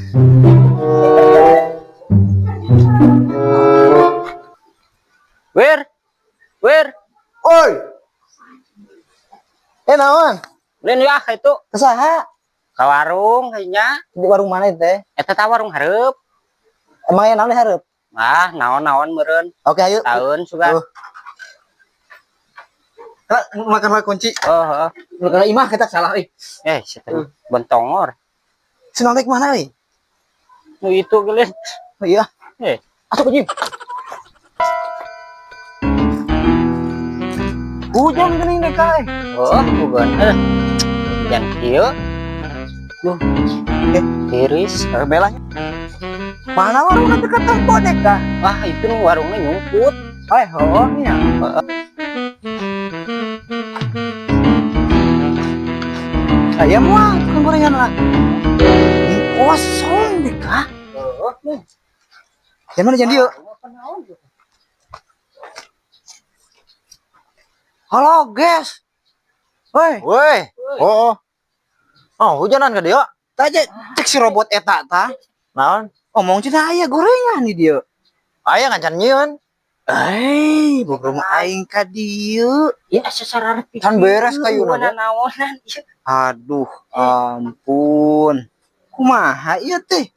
Wir, wir, Oi. Naon? lain ya itu Kesaha? ke warung kayaknya. Di warung mana teh? Eta teh warung hareup. Emang yang naon hareup? Ah, naon-naon meureun. Oke, ayo. Taun sugan. Makan kunci. Oh, Kalau imah kita salah situ bentongor. Senang naik mana euy? Nu itu geulis. Oh iya. Asup kunci. Hujan geuning deh kae. Oh, bukan. Hujan kieu. Tiris, belanya. Mana warung nanti dekat bonek kah? Wah, itu nu warungnya nyungkut. Nya. Ayam mah tukang gorengan lah. Kosong deh kah? Jangan mana jangan dia. Halo guys. Woi. Oh. Oh, hujanan ka dia? Tanya cek si robot eta tah. Naon? Omong cenah aya gorengan nih dia. Aya ngancan nyieun. Bobrong aing ka dieu. Ya sesarana Can beres kayuna. Naonan. Aduh, ampun. Kumaha ieu teh?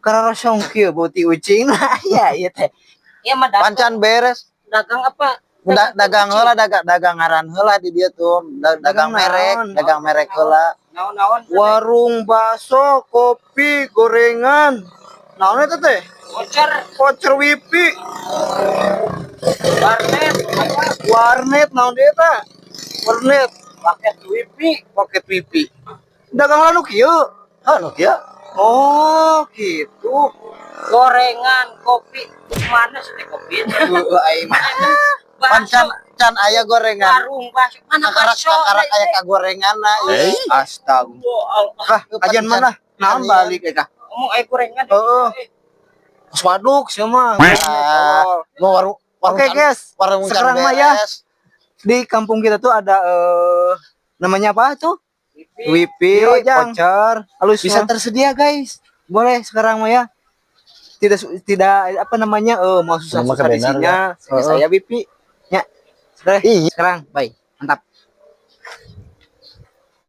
Kararosong kieu beuti ucing lah ya ieu teh. Ya mah Pancan beres. dagang apa? Dagang heula, dagang ngaran heula di dia tuh. Dagang merek heula. Naon-naon. Warung bakso, kopi, gorengan. Naon eta teh? Voucher wifi. Warnet naon dia eta? Warnet. Paket wifi. Dagang anu kieu. Anu kieu. Oh, gitu. Gorengan, kopi. Mana sih kopi? Aing mah. Can aya gorengan. Warung bakso. Mana bakso? Kakarak aya ka gorenganna. Astagfirullah. Ajan mana? Naon balik ka? Ngomong aya gorengan. Heeh. Waduk sama. Mau warung. Oke guys. Sekarang mah ya. Di kampung kita tuh ada namanya apa tuh? Wifi, voucher, halus bisa tersedia guys. Boleh sekarang mah ya. Tidak apa namanya mau susah-susah di sini. Saya Wifi. Ya. Sekarang, bye. Mantap.